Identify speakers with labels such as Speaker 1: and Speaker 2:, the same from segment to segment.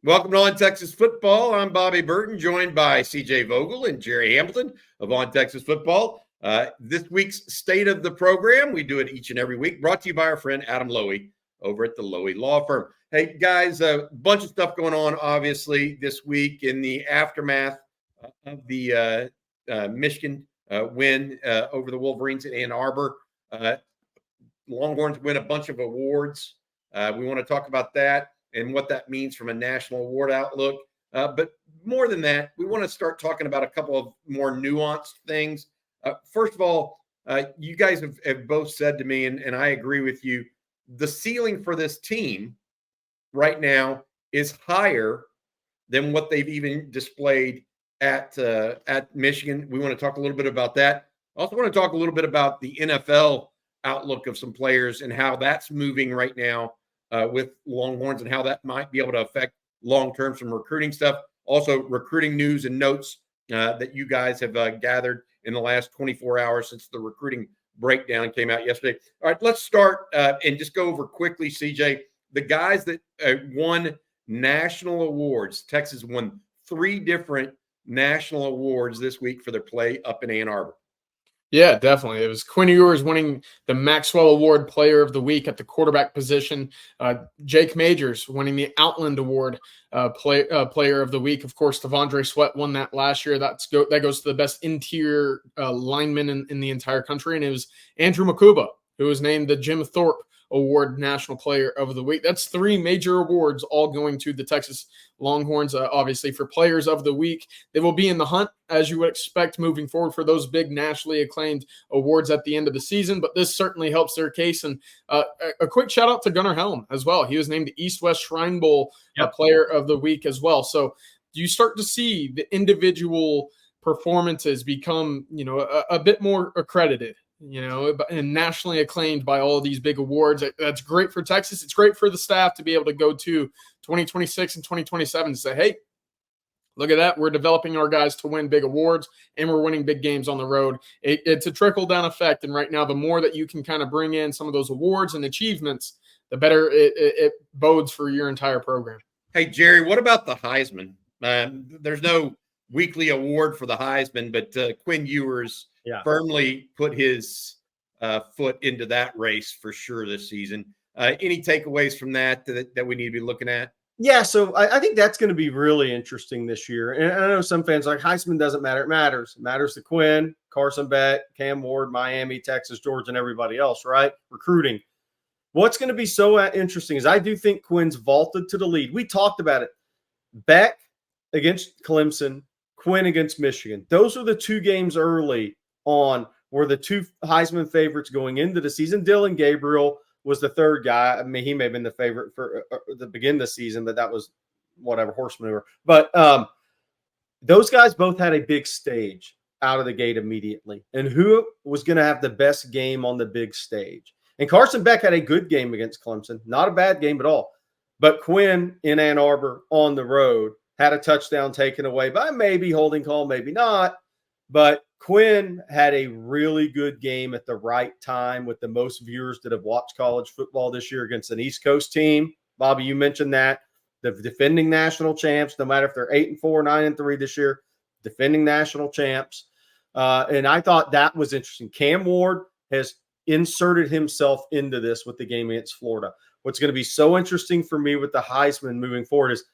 Speaker 1: Welcome to On Texas Football. I'm Bobby Burton, joined by CJ Vogel and Gerry Hamilton of On Texas Football. This week's state of the program, we do it each and every week, brought to you by our friend Adam Lowy over at the Lowy Law Firm. Hey, guys, a bunch of stuff going on, obviously, this week in the aftermath of the Michigan win over the Wolverines in Ann Arbor. Longhorns win a bunch of awards. We want to talk about that and what that means from a national award outlook. But more than that, we want to start talking about a couple of more nuanced things. First of all, you guys have both said to me, and I agree with you, the ceiling for this team right now is higher than what they've even displayed at Michigan. We want to talk a little bit about that. I also want to talk a little bit about the NFL outlook of some players and how that's moving right now with Longhorns and how that might be able to affect long-term some recruiting stuff. Also, recruiting news and notes that you guys have gathered in the last 24 hours since the recruiting breakdown came out yesterday. All right, let's start and just go over quickly, CJ, the guys that won national awards. Texas won 3 different national awards this week for their play up in Ann Arbor.
Speaker 2: Yeah, definitely. It was Quinn Ewers winning the Maxwell Award Player of the Week at the quarterback position. Jake Majors winning the Outland Award Player of the Week. Of course, Devondre Sweat won that last year. That goes to the best interior lineman in the entire country. And it was Andrew Makuba, who was named the Jim Thorpe Award National Player of the Week. That's 3 major awards all going to the Texas Longhorns, obviously, for Players of the Week. They will be in the hunt, as you would expect, moving forward for those big nationally acclaimed awards at the end of the season, but this certainly helps their case. And a quick shout-out to Gunnar Helm as well. He was named the East-West Shrine Bowl Player of the Week as well. So you start to see the individual performances become, a bit more accredited, and nationally acclaimed by all of these big awards. That's great for Texas. It's great for the staff to be able to go to 2026 and 2027 and say, hey, look at that. We're developing our guys to win big awards, and we're winning big games on the road. It's a trickle-down effect, and right now, the more that you can kind of bring in some of those awards and achievements, the better it bodes for your entire program.
Speaker 1: Hey, Gerry, what about the Heisman? There's no weekly award for the Heisman, but Quinn Ewers firmly put his foot into that race for sure this season. Any takeaways from that we need to be looking at?
Speaker 3: Yeah, so I think that's going to be really interesting this year. And I know some fans are like, Heisman doesn't matter. It matters. It matters to Quinn, Carson Beck, Cam Ward, Miami, Texas, Georgia, and everybody else, right? Recruiting. What's going to be so interesting is I do think Quinn's vaulted to the lead. We talked about it. Beck against Clemson, Quinn against Michigan. Those are the 2 games early on were the 2 Heisman favorites going into the season. Dylan Gabriel was the 3rd guy. I mean, he may have been the favorite for the beginning of the season, but that was whatever, horse maneuver. But those guys both had a big stage out of the gate immediately. And who was going to have the best game on the big stage? And Carson Beck had a good game against Clemson. Not a bad game at all. But Quinn in Ann Arbor on the road had a touchdown taken away by maybe holding call, maybe not. But Quinn had a really good game at the right time with the most viewers that have watched college football this year against an East Coast team. Bobby, you mentioned that. The defending national champs, no matter if they're 8-4, 9-3 this year, defending national champs. And I thought that was interesting. Cam Ward has inserted himself into this with the game against Florida. What's going to be so interesting for me with the Heisman moving forward is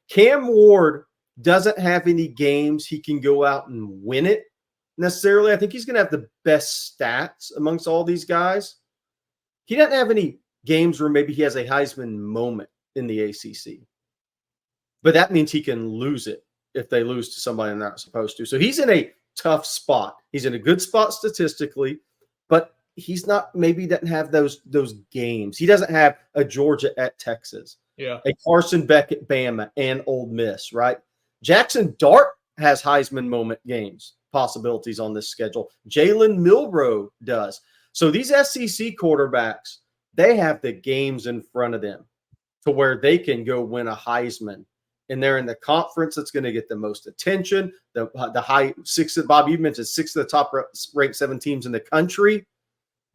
Speaker 3: Cam Ward doesn't have any games he can go out and win it necessarily. I think he's going to have the best stats amongst all these guys. He doesn't have any games where maybe he has a Heisman moment in the ACC. But that means he can lose it if they lose to somebody they're not supposed to. So he's in a tough spot. He's in a good spot statistically, but he's not, maybe doesn't have those games. He doesn't have a Georgia at Texas.
Speaker 2: Yeah.
Speaker 3: A Carson Beck at Bama and Ole Miss, right? Jackson Dart has Heisman moment games, possibilities on this schedule. Jalen Milroe does. So these SEC quarterbacks, they have the games in front of them to where they can go win a Heisman. And they're in the conference that's going to get the most attention. The high 6, Bob, you mentioned 6 of the top ranked 7 teams in the country.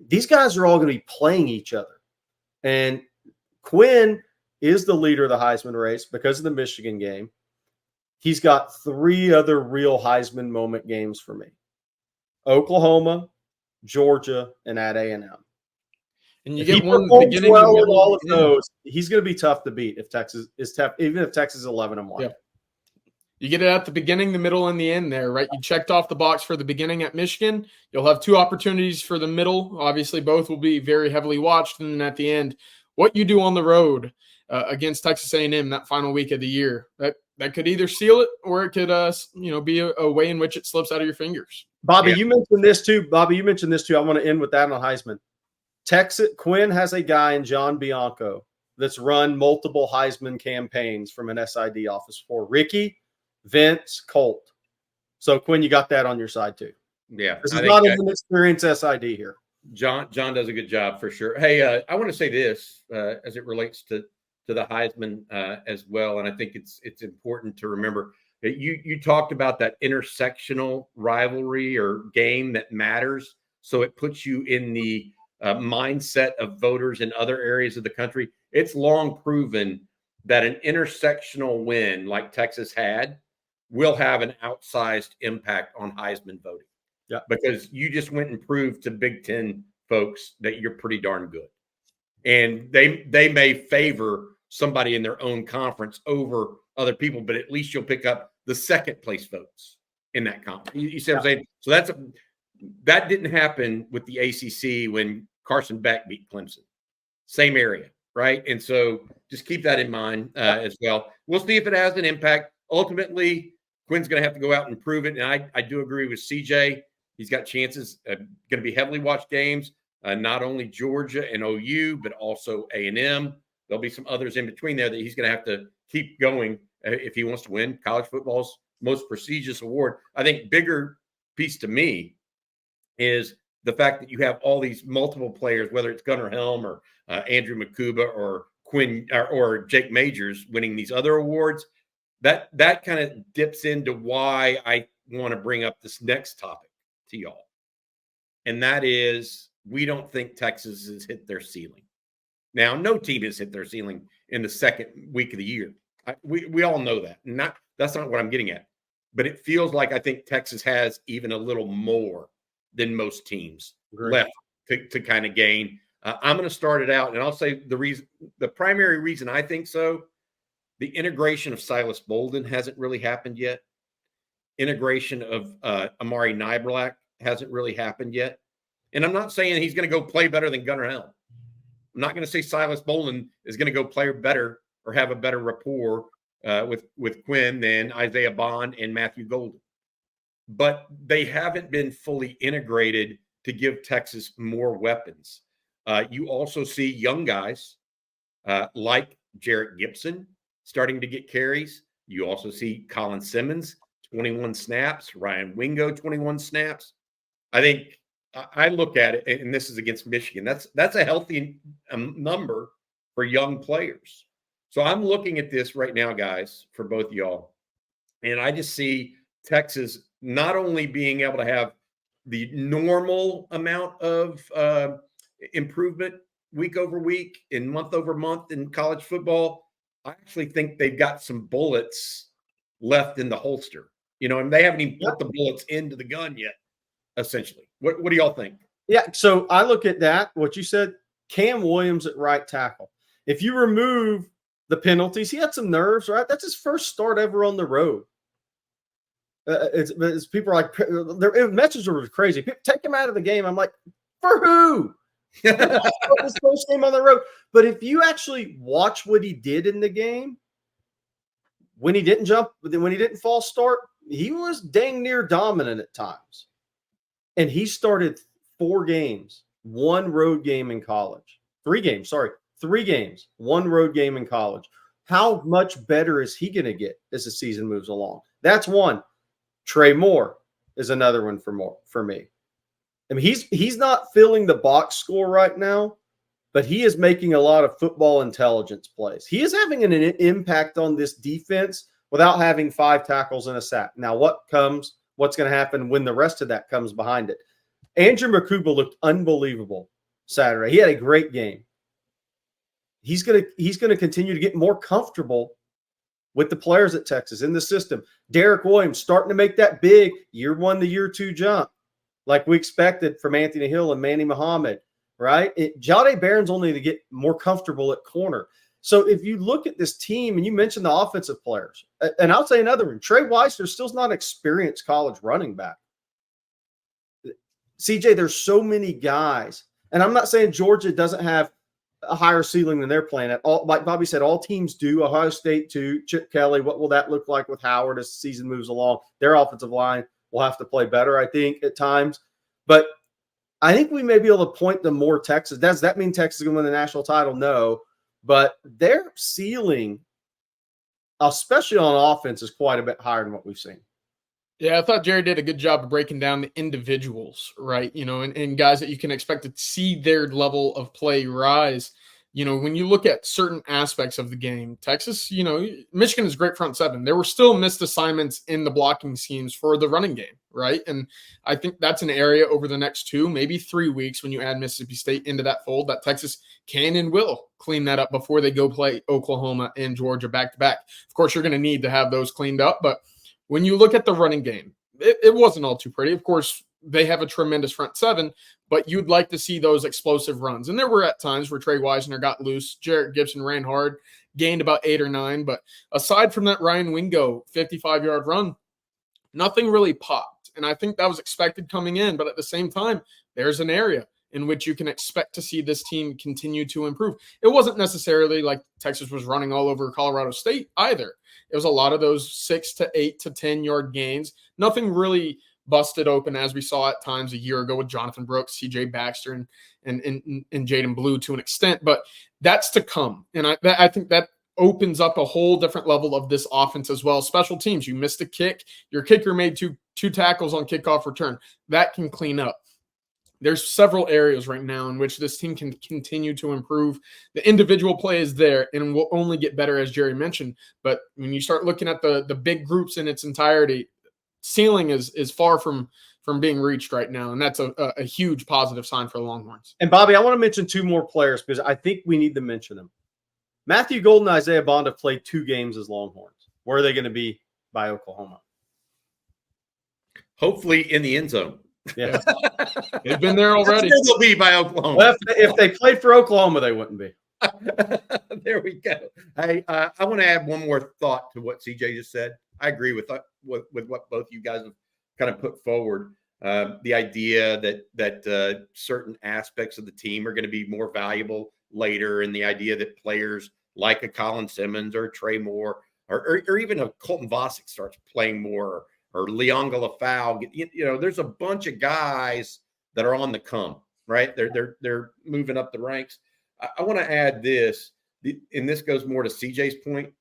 Speaker 3: These guys are all going to be playing each other. And Quinn is the leader of the Heisman race because of the Michigan game. He's got 3 other real Heisman moment games for me: Oklahoma, Georgia, and at A&M.
Speaker 2: And you
Speaker 3: If he
Speaker 2: get one
Speaker 3: performs
Speaker 2: beginning,
Speaker 3: well
Speaker 2: the
Speaker 3: in
Speaker 2: middle,
Speaker 3: all of
Speaker 2: and the end.
Speaker 3: those, he's going to be tough to beat if Texas is tough, even if Texas is 11-1.
Speaker 2: Yeah. You get it at the beginning, the middle, and the end there, right? You checked off the box for the beginning at Michigan. You'll have 2 opportunities for the middle. Obviously, both will be very heavily watched. And then at the end, what you do on the road against Texas A&M that final week of the year, that could either seal it or it could be a way in which it slips out of your fingers.
Speaker 3: Bobby,
Speaker 1: Yeah.
Speaker 3: you mentioned this too. I want to end with that on Heisman. Quinn has a guy in John Bianco that's run multiple Heisman campaigns from an SID office for Ricky, Vince, Colt. So Quinn, you got that on your side too.
Speaker 1: Yeah.
Speaker 3: This is not an experienced SID here.
Speaker 1: John does a good job for sure. Hey, I want to say this as it relates to the Heisman as well, and I think it's important to remember that you talked about that intersectional rivalry or game that matters. So it puts you in the mindset of voters in other areas of the country. It's long proven that an intersectional win like Texas had will have an outsized impact on Heisman voting.
Speaker 3: Yeah,
Speaker 1: because you just went and proved to Big Ten folks that you're pretty darn good, and they may favor somebody in their own conference over other people, but at least you'll pick up the second place votes in that conference. You see what I'm saying? So that didn't happen with the ACC when Carson Beck beat Clemson. Same area, right? And so just keep that in mind as well. We'll see if it has an impact. Ultimately, Quinn's going to have to go out and prove it. And I do agree with CJ. He's got chances, going to be heavily watched games, not only Georgia and OU, but also A&M. There'll be some others in between there that he's going to have to keep going if he wants to win college football's most prestigious award. I think bigger piece to me is the fact that you have all these multiple players, whether it's Gunnar Helm or Andrew Makuba or Quinn or Jake Majors winning these other awards. That kind of dips into why I want to bring up this next topic to y'all. And that is, we don't think Texas has hit their ceiling. Now, no team has hit their ceiling in the second week of the year. We all know that. That's not what I'm getting at. But it feels like I think Texas has even a little more than most teams left to kind of gain. I'm going to start it out, and I'll say the primary reason I think so, the integration of Silas Bolden hasn't really happened yet. Integration of Amari Niblack hasn't really happened yet. And I'm not saying he's going to go play better than Gunnar Helm. I'm not going to say Silas Bolden is going to go play better or have a better rapport with Quinn than Isaiah Bond and Matthew Golden. But they haven't been fully integrated to give Texas more weapons. You also see young guys like Jarrett Gibson starting to get carries. You also see Colin Simmons, 21 snaps, Ryan Wingo, 21 snaps. I think I look at it, and this is against Michigan. That's a healthy number for young players. So I'm looking at this right now, guys, for both y'all, and I just see Texas not only being able to have the normal amount of improvement week over week and month over month in college football. I actually think they've got some bullets left in the holster, and they haven't even put the bullets into the gun yet, essentially. What do y'all think?
Speaker 3: Yeah, so I look at that, what you said, Cam Williams at right tackle. If you remove the penalties, he had some nerves, right? That's his first start ever on the road. It's people are like, their messages were crazy. Take him out of the game. I'm like, for who? His first game on the road. But if you actually watch what he did in the game, when he didn't jump, when he didn't false start, he was dang near dominant at times. And he started 4 games, 1 road game in college. 3 games, 1 road game in college. How much better is he going to get as the season moves along? That's one. Trey Moore is another one for me. I mean, he's not filling the box score right now, but he is making a lot of football intelligence plays. He is having an impact on this defense without having 5 tackles and a sack. Now, what's going to happen when the rest of that comes behind it? Andrew Makuba looked unbelievable Saturday. He had a great game. he's gonna continue to get more comfortable with the players at Texas in the system. Derek Williams starting to make that big year 1 to year 2 jump, like we expected from Anthony Hill and Manny Muhammad, right? Jahdae Barron's only to get more comfortable at corner. So if you look at this team, and you mentioned the offensive players, and I'll say another one, Trey Weissner still's not an experienced college running back. CJ, there's so many guys, and I'm not saying Georgia doesn't have a higher ceiling than they're playing at. All, like Bobby said, all teams do. Ohio State too. Chip Kelly, what will that look like with Howard as the season moves along? Their offensive line will have to play better, I think, at times. But I think we may be able to point to more Texas. Does that mean Texas is going to win the national title? No. But their ceiling, especially on offense, is quite a bit higher than what we've seen.
Speaker 2: Yeah, I thought Gerry did a good job of breaking down the individuals, right? And guys that you can expect to see their level of play rise. When you look at certain aspects of the game, Texas, Michigan is great front seven. There were still missed assignments in the blocking schemes for the running game, right? And I think that's an area over the next 2, maybe 3 weeks when you add Mississippi State into that fold that Texas can and will clean that up before they go play Oklahoma and Georgia back-to-back. Of course, you're going to need to have those cleaned up, but when you look at the running game, it wasn't all too pretty. Of course, they have a tremendous front seven, but you'd like to see those explosive runs. And there were at times where Trey Weissner got loose. Jarrett Gibson ran hard, gained about 8 or 9. But aside from that Ryan Wingo 55-yard run, nothing really popped. And I think that was expected coming in. But at the same time, there's an area in which you can expect to see this team continue to improve. It wasn't necessarily like Texas was running all over Colorado State either. It was a lot of those 6 to 8 to 10-yard gains. Nothing really busted open as we saw at times a year ago with Jonathan Brooks, CJ Baxter, and Jaden Blue to an extent. But that's to come. And I think that opens up a whole different level of this offense as well. Special teams, you missed a kick. Your kicker made two tackles on kickoff return. That can clean up. There's several areas right now in which this team can continue to improve. The individual play is there and will only get better, as Gerry mentioned. But when you start looking at the big groups in its entirety, ceiling is far from being reached right now. And that's a huge positive sign for the Longhorns.
Speaker 3: And Bobby, I want to mention 2 more players because I think we need to mention them. Matthew Golden and Isaiah Bond have played 2 games as Longhorns. Where are they going to be by Oklahoma?
Speaker 1: Hopefully in the end zone.
Speaker 3: Yeah.
Speaker 2: They've been there already.
Speaker 1: They'll be by Oklahoma.
Speaker 3: Well, if they played for Oklahoma, they wouldn't be.
Speaker 1: There we go. Hey, I want to add one more thought to what CJ just said. I agree with what both you guys have kind of put forward. The idea that certain aspects of the team are going to be more valuable later, and the idea that players like a Colin Simmons or Trey Moore or even a Colton Vosick starts playing more, or Leon Galafau. There's a bunch of guys that are on the come, right? They're moving up the ranks. I want to add this, and this goes more to CJ's point.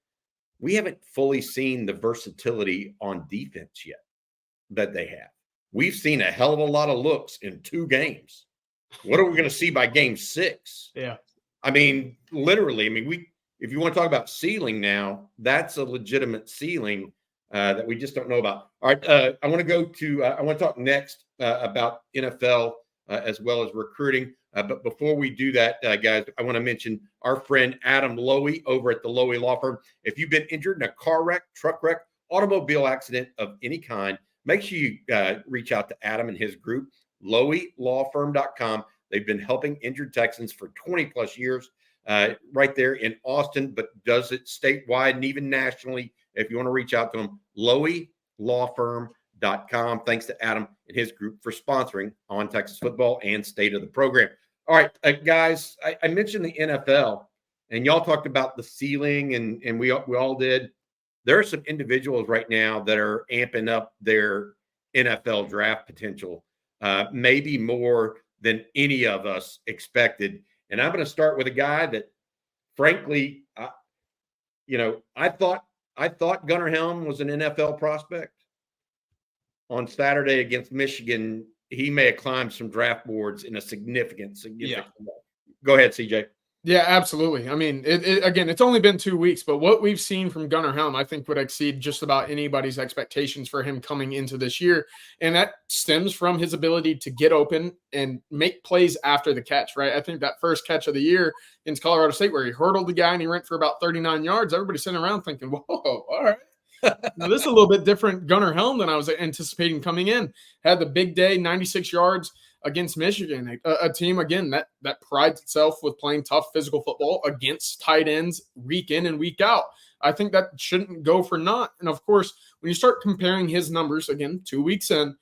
Speaker 1: We haven't fully seen the versatility on defense yet that they have. We've seen a hell of a lot of looks in 2 games. What are we going to see by game 6?
Speaker 2: Yeah.
Speaker 1: I mean, literally, if you want to talk about ceiling now, that's a legitimate ceiling that we just don't know about. All right. I want to talk next about NFL as well as recruiting. But before we do that, guys, I want to mention our friend Adam Lowy over at the Lowy Law Firm. If you've been injured in a car wreck, truck wreck, automobile accident of any kind, make sure you reach out to Adam and his group, LowyLawFirm.com. They've been helping injured Texans for 20 plus years right there in Austin, but does it statewide and even nationally. If you want to reach out to them, LowyLawFirm.com. Thanks to Adam and his group for sponsoring On Texas Football and State of the Program. All right, guys, I mentioned the NFL, and y'all talked about the ceiling, and we all did. There are some individuals right now that are amping up their NFL draft potential, maybe more than any of us expected. And I'm going to start with a guy that, frankly, I thought Gunnar Helm was an NFL prospect. On Saturday against Michigan, he may have climbed some draft boards in a significant way. Go ahead, CJ.
Speaker 2: Yeah, absolutely. I mean, again, it's only been 2 weeks, but what we've seen from Gunnar Helm, I think would exceed just about anybody's expectations for him coming into this year. And that stems from his ability to get open and make plays after the catch, right? I think that first catch of the year against Colorado State where he hurdled the guy and he went for about 39 yards, everybody's sitting around thinking, whoa, all right. Now, this is a little bit different Gunnar Helm than I was anticipating coming in. Had the big day, 96 yards against Michigan, a team, again, that prides itself with playing tough physical football against tight ends week in and week out. I think that shouldn't go for naught. And, of course, when you start comparing his numbers, again, 2 weeks in,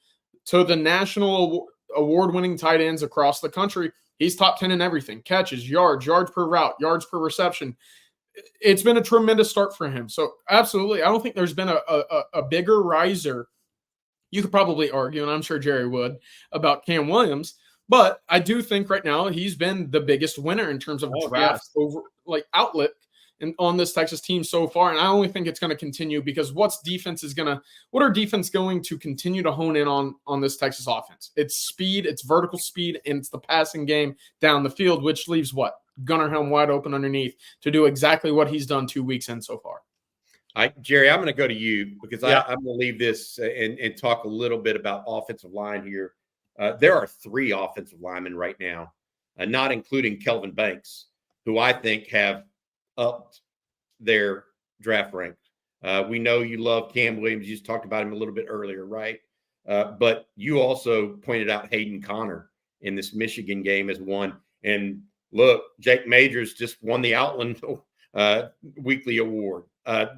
Speaker 2: to the national award-winning tight ends across the country, he's top 10 in everything. Catches, yards per route, yards per reception. It's been a tremendous start for him. So, absolutely, I don't think there's been a bigger riser. You could probably argue, and I'm sure Gerry would, about Cam Williams, but I do think right now he's been the biggest winner in terms of draft over outlet and on this Texas team so far. And I only think it's going to continue because what are defense going to continue to hone in on this Texas offense? It's speed, it's vertical speed, and it's the passing game down the field, which leaves Gunnar Helm wide open underneath to do exactly what he's done 2 weeks in so far.
Speaker 1: Gerry, I'm going to go to you because I'm going to leave this and talk a little bit about offensive line here. There are 3 offensive linemen right now, not including Kelvin Banks, who I think have upped their draft rank. We know you love Cam Williams. You just talked about him a little bit earlier, right? But you also pointed out Hayden Connor in this Michigan game as one. And look, Jake Majors just won the Outland Weekly Award.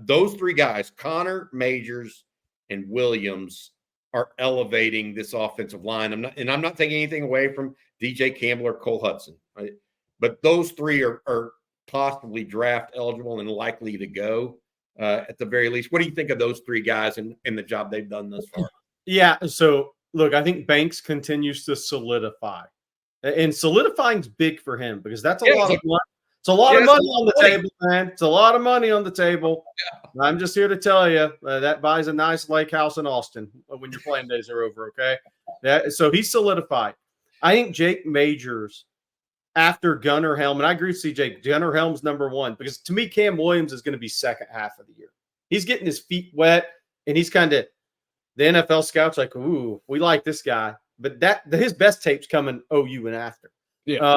Speaker 1: Those 3 guys, Connor, Majors, and Williams, are elevating this offensive line. I'm not taking anything away from DJ Campbell or Cole Hudson, right? But those 3 are possibly draft eligible and likely to go at the very least. What do you think of those 3 guys and the job they've done thus far?
Speaker 3: Yeah. So look, I think Banks continues to solidify, and solidifying's big for him because that's a lot of money. It's a lot of money on the table, man. It's a lot of money on the table. Yeah. I'm just here to tell you that buys a nice lake house in Austin when your playing days are over, okay? So he's solidified. I think Jake Majors, after Gunnar Helm, and I agree with CJ, Gunnar Helm's number 1 because to me, Cam Williams is going to be second half of the year. He's getting his feet wet, and he's kind of – the NFL scouts like, ooh, we like this guy. But his best tape's coming OU and after.
Speaker 2: Yeah.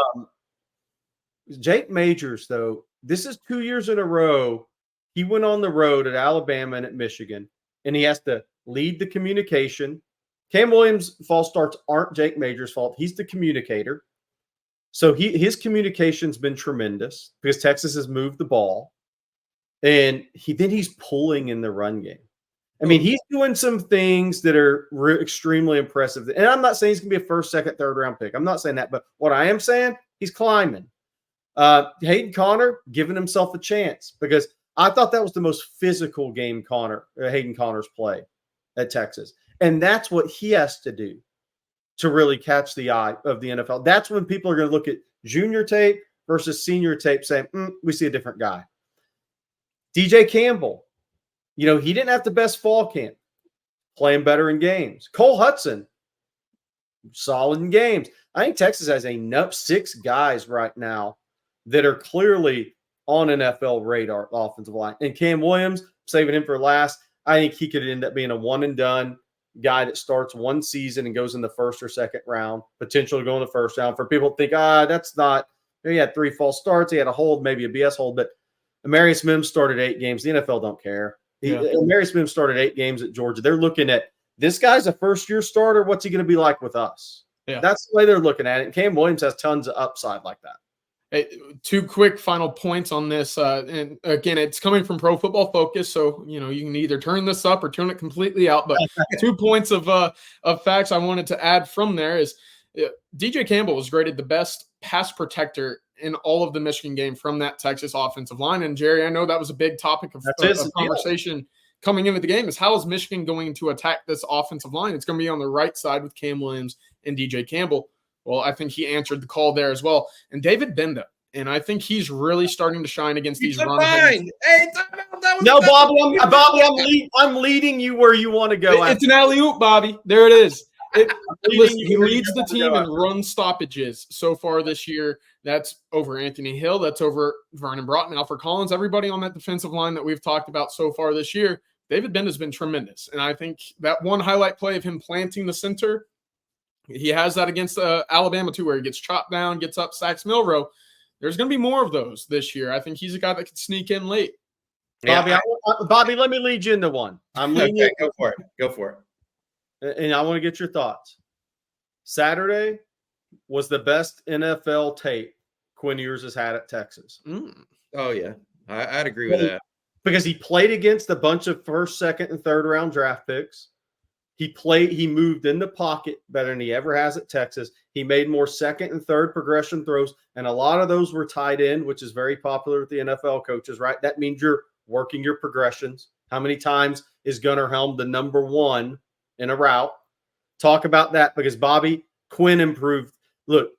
Speaker 3: Jake Majors, though, this is 2 years in a row. He went on the road at Alabama and at Michigan, and he has to lead the communication. Cam Williams' false starts aren't Jake Majors' fault. He's the communicator. So his communication's been tremendous because Texas has moved the ball. And he's pulling in the run game. I mean, he's doing some things that are extremely impressive. And I'm not saying he's going to be a first, second, third round pick. I'm not saying that. But what I am saying, he's climbing. Hayden Connor giving himself a chance because I thought that was the most physical game Hayden Connor's played at Texas. And that's what he has to do to really catch the eye of the NFL. That's when people are going to look at junior tape versus senior tape saying, we see a different guy. DJ Campbell, he didn't have the best fall camp, playing better in games. Cole Hudson, solid in games. I think Texas has 6 guys right now that are clearly on NFL radar offensive line. And Cam Williams, saving him for last, I think he could end up being a one-and-done guy that starts one season and goes in the first or second round, potential to go in the first round. For people to think, that's not – he had 3 false starts. He had a hold, maybe a BS hold. But Amarius Mims started 8 games. The NFL don't care. Amarius Mims started 8 games at Georgia. They're looking at, this guy's a first-year starter. What's he going to be like with us? Yeah. That's the way they're looking at it. And Cam Williams has tons of upside like that.
Speaker 2: Hey, 2 quick final points on this. And again, it's coming from Pro Football Focus, so you can either turn this up or turn it completely out. But 2 points of facts I wanted to add from there is DJ Campbell was graded the best pass protector in all of the Michigan game from that Texas offensive line. And Gerry, I know that was a big topic of conversation coming into the game is how is Michigan going to attack this offensive line? It's going to be on the right side with Cam Williams and DJ Campbell. Well, I think he answered the call there as well. And David Benda, and I think he's really starting to shine against these run.
Speaker 1: Hey,
Speaker 3: Bobby, I'm leading you where you want to go.
Speaker 2: It's an alley-oop, Bobby. There it is. Listen, he leads the team in run stoppages so far this year. That's over Anthony Hill. That's over Vernon Broughton, Alfred Collins, everybody on that defensive line that we've talked about so far this year. David Bend has been tremendous. And I think that one highlight play of him planting the center, he has that against Alabama too, where he gets chopped down, gets up, sacks Milrow. There's going to be more of those this year. I think he's a guy that can sneak in late.
Speaker 3: Bobby, Bobby, let me lead you into one. I'm leading you.
Speaker 1: Go for it. Go for
Speaker 3: it. And I want to get your thoughts. Saturday was the best NFL tape Quinn Ewers has had at Texas.
Speaker 1: Oh, yeah. I'd agree with that.
Speaker 3: Because he played against a bunch of first, second, and third round draft picks. He moved in the pocket better than he ever has at Texas. He made more second and third progression throws, and a lot of those were tied in, which is very popular with the NFL coaches, right? That means you're working your progressions. How many times is Gunnar Helm the number one in a route? Talk about that, because Bobby, Quinn improved. Look,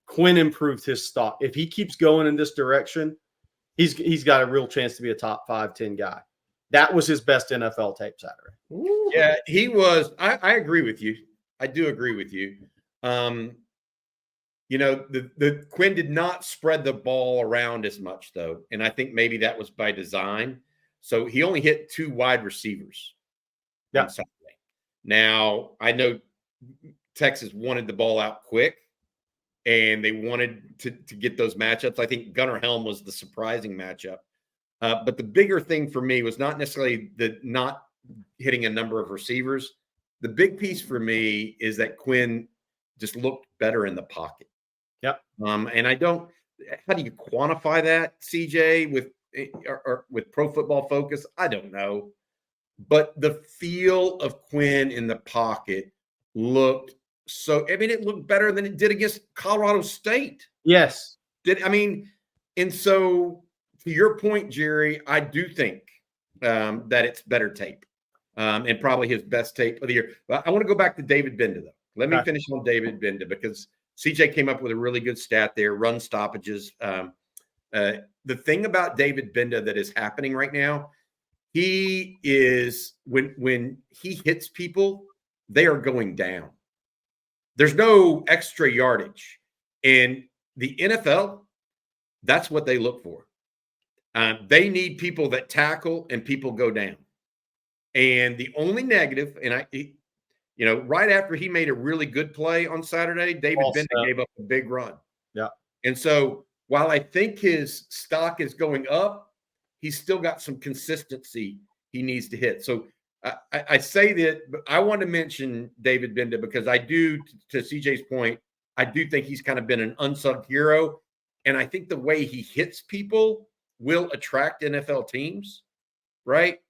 Speaker 3: Quinn improved his stock. If he keeps going in this direction, he's got a real chance to be a top 5-10 guy. That was his best NFL tape Saturday.
Speaker 1: Yeah, he was. I agree with you. I do agree with you. The Quinn did not spread the ball around as much, though. And I think maybe that was by design. So he only hit 2 wide receivers on Saturday. Now, I know Texas wanted the ball out quick, and they wanted to get those matchups. I think Gunnar Helm was the surprising matchup. But the bigger thing for me was not necessarily the not hitting a number of receivers. The big piece for me is that Quinn just looked better in the pocket.
Speaker 3: Yep.
Speaker 1: And I don't – how do you quantify that, CJ, with Pro Football Focus? I don't know. But the feel of Quinn in the pocket looked so – I mean, it looked better than it did against Colorado State.
Speaker 3: Yes.
Speaker 1: And so – to your point, Gerry, I do think that it's better tape and probably his best tape of the year. But I want to go back to David Benda, though. Let me finish on David Benda, because CJ came up with a really good stat there, run stoppages. The thing about David Benda that is happening right now, he is when he hits people, they are going down. There's no extra yardage. And the NFL, that's what they look for. They need people that tackle and people go down. And the only negative, and right after he made a really good play on Saturday, David Benda gave up a big run.
Speaker 3: Yeah.
Speaker 1: And so while I think his stock is going up, he's still got some consistency he needs to hit. So I say that, but I want to mention David Benda because I do, to CJ's point, I do think he's kind of been an unsung hero. And I think the way he hits people will attract NFL teams, right?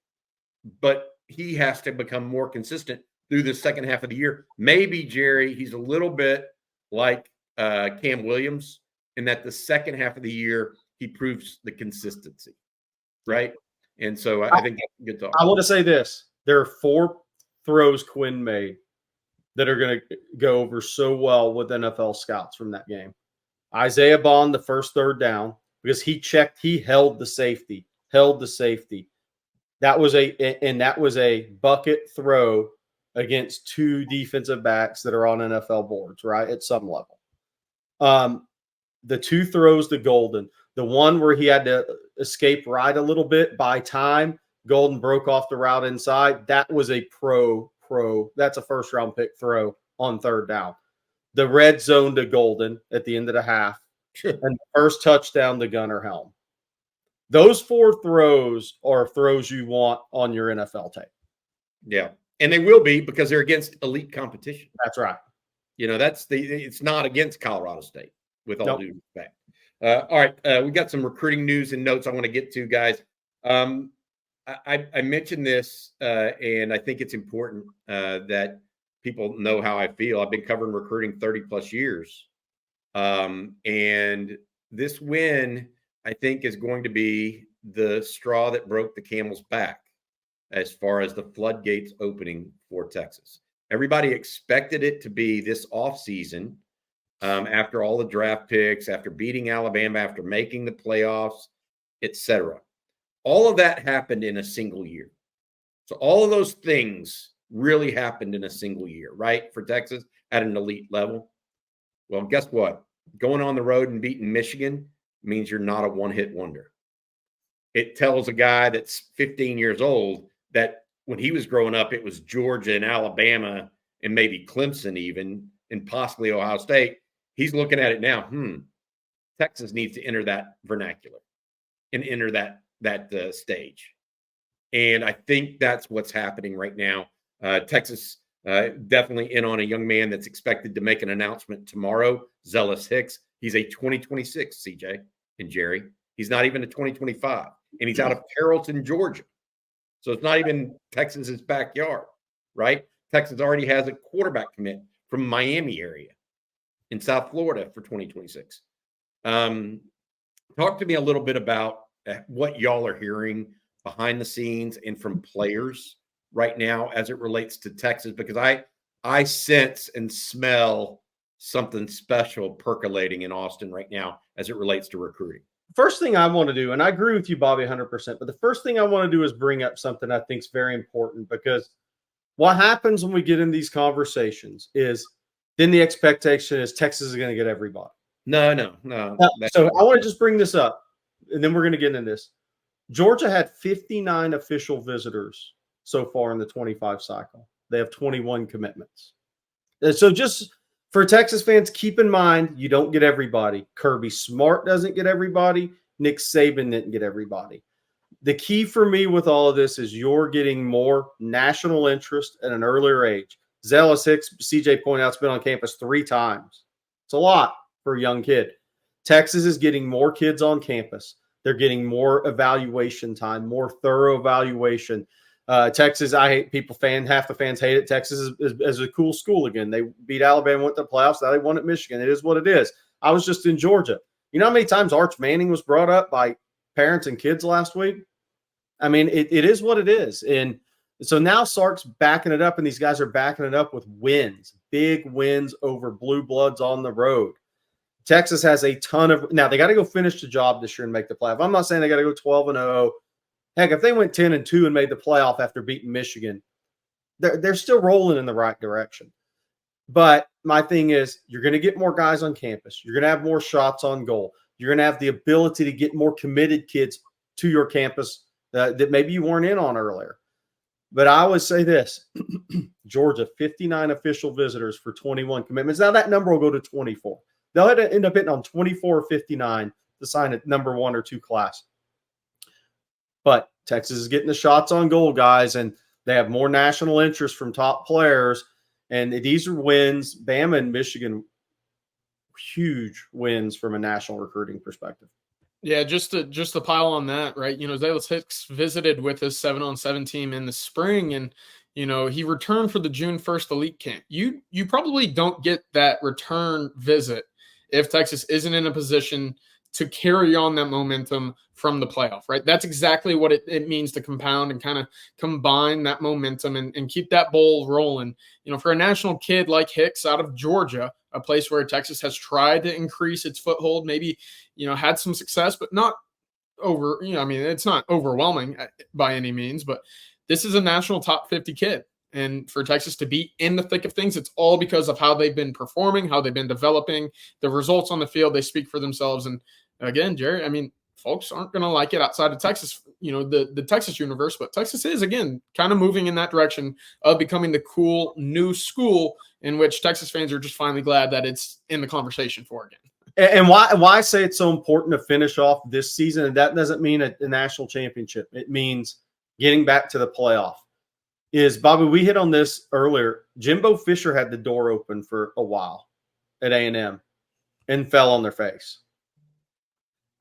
Speaker 1: But he has to become more consistent through the second half of the year. Maybe, Gerry, he's a little bit like Cam Williams in that the second half of the year, he proves the consistency, right? And so I think that's a good talk.
Speaker 3: I want to say this. There are 4 throws Quinn made that are going to go over so well with NFL scouts from that game. Isaiah Bond, the first third down, because he held the safety. That was a bucket throw against 2 defensive backs that are on NFL boards, right? At some level. The 2 throws to Golden, the one where he had to escape right a little bit by time, Golden broke off the route inside. That was a pro. That's a first round pick throw on third down. The red zone to Golden at the end of the half. And the first touchdown to Gunnar Helm. Those 4 throws are throws you want on your NFL tape.
Speaker 1: Yeah. And they will be, because they're against elite competition.
Speaker 3: That's right.
Speaker 1: It's not against Colorado State, with all due respect. All right. We got some recruiting news and notes I want to get to, guys. I mentioned this, and I think it's important that people know how I feel. I've been covering recruiting 30 plus years. And this win, I think, is going to be the straw that broke the camel's back as far as the floodgates opening for Texas. Everybody expected it to be this offseason, after all the draft picks, after beating Alabama, after making the playoffs, etc. All of that happened in a single year. So all of those things really happened in a single year, right? For Texas at an elite level. Well, guess what? Going on the road and beating Michigan means you're not a one-hit wonder. It tells a guy that's 15 years old that when he was growing up, it was Georgia and Alabama and maybe Clemson even, and possibly Ohio State. He's looking at it now. Texas needs to enter that vernacular and enter that stage. And I think that's what's happening right now. Texas definitely in on a young man that's expected to make an announcement tomorrow, Zealous Hicks. He's a 2026, CJ and Gerry. He's not even a 2025. And he's out of Carrollton, Georgia. So it's not even Texas's backyard, right? Texas already has a quarterback commit from Miami area in South Florida for 2026. Talk to me a little bit about what y'all are hearing behind the scenes and from players right now as it relates to Texas, because I sense and smell something special percolating in Austin right now as it relates to recruiting.
Speaker 3: First thing I want to do, and I agree with you, Bobby, 100%, but the first thing I want to do is bring up something I think is very important, because what happens when we get in these conversations is then the expectation is Texas is going to get everybody.
Speaker 1: No.
Speaker 3: So I want to just bring this up, and then we're going to get into this. Georgia had 59 official visitors so far in the 25 cycle. They have 21 commitments. And so just for Texas fans, keep in mind, you don't get everybody. Kirby Smart doesn't get everybody. Nick Saban didn't get everybody. The key for me with all of this is you're getting more national interest at an earlier age. Zealous Hicks, CJ pointed out, has been on campus 3 times. It's a lot for a young kid. Texas is getting more kids on campus. They're getting more evaluation time, more thorough evaluation. Texas, I hate people half the fans hate it. Texas is a cool school again. They beat Alabama, went to the playoffs. Now they won at Michigan. It is what it is. I was just in Georgia. You know how many times Arch Manning was brought up by parents and kids last week? I mean, it is what it is. And so now Sark's backing it up, and these guys are backing it up with wins, big wins over blue bloods on the road. Texas has a ton of – now, they got to go finish the job this year and make the playoff. I'm not saying they got to go 12-0. Heck, if they went 10-2 and made the playoff after beating Michigan, they're still rolling in the right direction. But my thing is, you're going to get more guys on campus. You're going to have more shots on goal. You're going to have the ability to get more committed kids to your campus that maybe you weren't in on earlier. But I always say this, Georgia, 59 official visitors for 21 commitments. Now that number will go to 24. They'll end up hitting on 24 or 59 to sign a number 1 or 2 class. But Texas is getting the shots on goal, guys, and they have more national interest from top players. And these are wins. Bama and Michigan, huge wins from a national recruiting perspective.
Speaker 2: Yeah, just to pile on that, right? You know, Zealous Hicks visited with his 7-on-7 team in the spring, and you know, he returned for the June 1st elite camp. You probably don't get that return visit if Texas isn't in a position to carry on that momentum from the playoff, right? That's exactly what it means to compound and kind of combine that momentum and keep that bowl rolling. You know, for a national kid like Hicks out of Georgia, a place where Texas has tried to increase its foothold, maybe, you know, had some success, but not over, you know, I mean, it's not overwhelming by any means, but this is a national top 50 kid. And for Texas to be in the thick of things, it's all because of how they've been performing, how they've been developing. The results on the field, they speak for themselves. And again, Gerry, I mean, folks aren't going to like it outside of Texas, you know, the Texas universe, but Texas is, again, kind of moving in that direction of becoming the cool new school in which Texas fans are just finally glad that it's in the conversation for again.
Speaker 3: And why I say it's so important to finish off this season, and that doesn't mean a national championship. It means getting back to the playoff. Is, Bobby, we hit on this earlier. Jimbo Fisher had the door open for a while at A&M and fell on their face.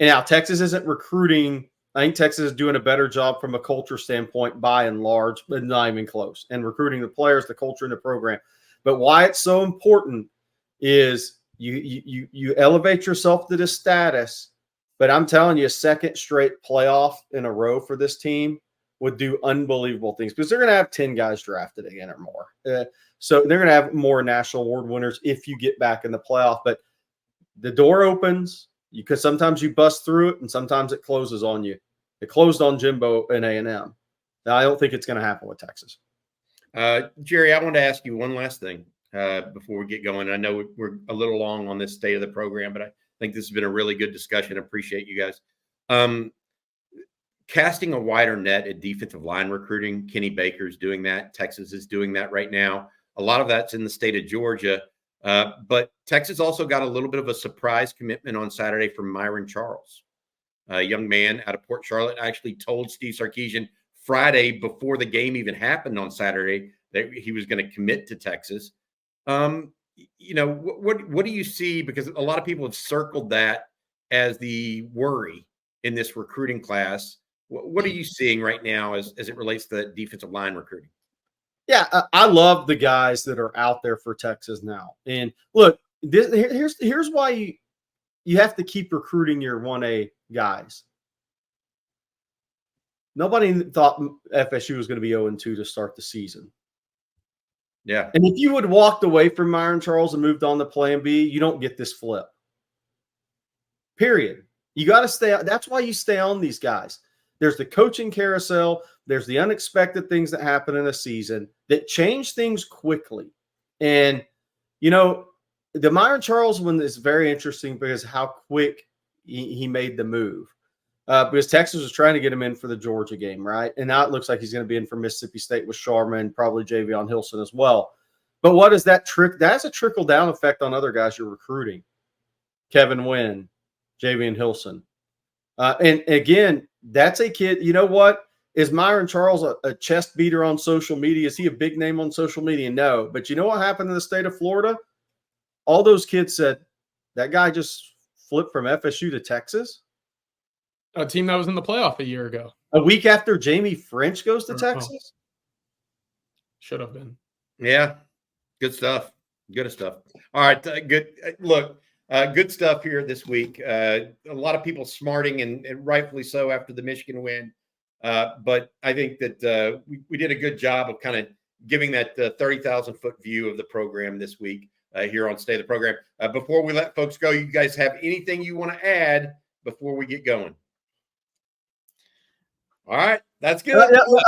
Speaker 3: And now Texas isn't recruiting. I think Texas is doing a better job from a culture standpoint by and large, but not even close, and recruiting the players, the culture, and the program. But why it's so important is you elevate yourself to this status, but I'm telling you, a second straight playoff in a row for this team would do unbelievable things, because they're going to have 10 guys drafted again or more. So they're going to have more national award winners if you get back in the playoff. But the door opens, because sometimes you bust through it and sometimes it closes on you. It closed on Jimbo and A&M. Now, I don't think it's going to happen with Texas.
Speaker 1: Gerry, I want to ask you one last thing before we get going. I know we're a little long on this state of the program, but I think this has been a really good discussion. I appreciate you guys. Casting a wider net at defensive line recruiting. Kenny Baker's doing that. Texas is doing that right now. A lot of that's in the state of Georgia. But Texas also got a little bit of a surprise commitment on Saturday from Myron Charles, a young man out of Port Charlotte. Actually told Steve Sarkisian Friday before the game even happened on Saturday that he was going to commit to Texas. What do you see? Because a lot of people have circled that as the worry in this recruiting class. What are you seeing right now as it relates to defensive line recruiting?
Speaker 3: Yeah, I love the guys that are out there for Texas now. And look, here's why you have to keep recruiting your 1A guys. Nobody thought FSU was going to be 0-2 to start the season.
Speaker 1: Yeah.
Speaker 3: And if you would walked away from Myron Charles and moved on to plan B, you don't get this flip. Period. You got to stay. That's why you stay on these guys. There's the coaching carousel. There's the unexpected things that happen in a season that change things quickly. And, the Myron Charles one is very interesting because how quick he made the move. Because Texas was trying to get him in for the Georgia game, right? And now it looks like he's going to be in for Mississippi State with Sharman, probably Javion Hilson as well. But what is that trick? That's a trickle-down effect on other guys you're recruiting. Kevin Wynn, Javion Hilson. And again, that's a kid. You know what? Is Myron Charles a chest beater on social media? Is he a big name on social media? No. But you know what happened in the state of Florida? All those kids said, that guy just flipped from FSU to Texas.
Speaker 2: A team that was in the playoff a year ago.
Speaker 3: A week after Jamie French goes to Texas?
Speaker 2: Should have been.
Speaker 1: Yeah. Good stuff. Good stuff. All right. Good. Look, good stuff here this week. A lot of people smarting and rightfully so after the Michigan win. But I think that we did a good job of kind of giving that 30,000-foot view of the program this week here on State of the Program. Before we let folks go, you guys have anything you want to add before we get going? All right. That's good.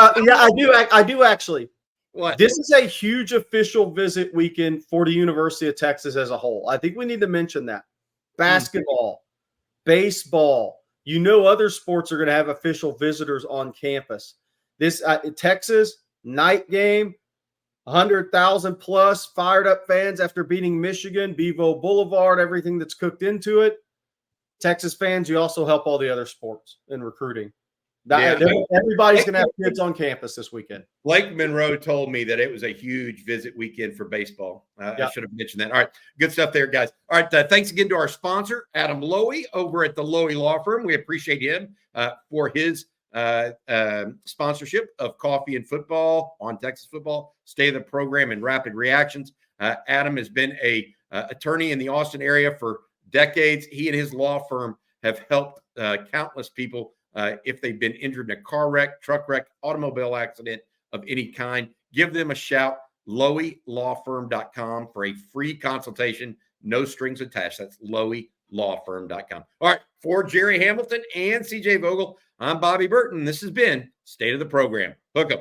Speaker 3: I do actually.
Speaker 1: What?
Speaker 3: This is a huge official visit weekend for the University of Texas as a whole. I think we need to mention that. Basketball, baseball, other sports are going to have official visitors on campus. This Texas night game, 100,000 plus fired up fans after beating Michigan, Bevo Boulevard, everything that's cooked into it. Texas fans, you also help all the other sports in recruiting. Yeah, everybody's going to have kids on campus this weekend.
Speaker 1: Blake Monroe told me that it was a huge visit weekend for baseball. I should have mentioned that. All right. Good stuff there, guys. All right. Thanks again to our sponsor, Adam Lowy over at the Lowy Law Firm. We appreciate him for his sponsorship of Coffee and Football on Texas Football, State of the Program, and Rapid Reactions. Adam has been a attorney in the Austin area for decades. He and his law firm have helped countless people if they've been injured in a car wreck, truck wreck, automobile accident of any kind. Give them a shout, loweylawfirm.com for a free consultation, no strings attached. That's loweylawfirm.com. All right, for Gerry Hamilton and CJ Vogel, I'm Bobby Burton. This has been State of the Program. Hook 'em.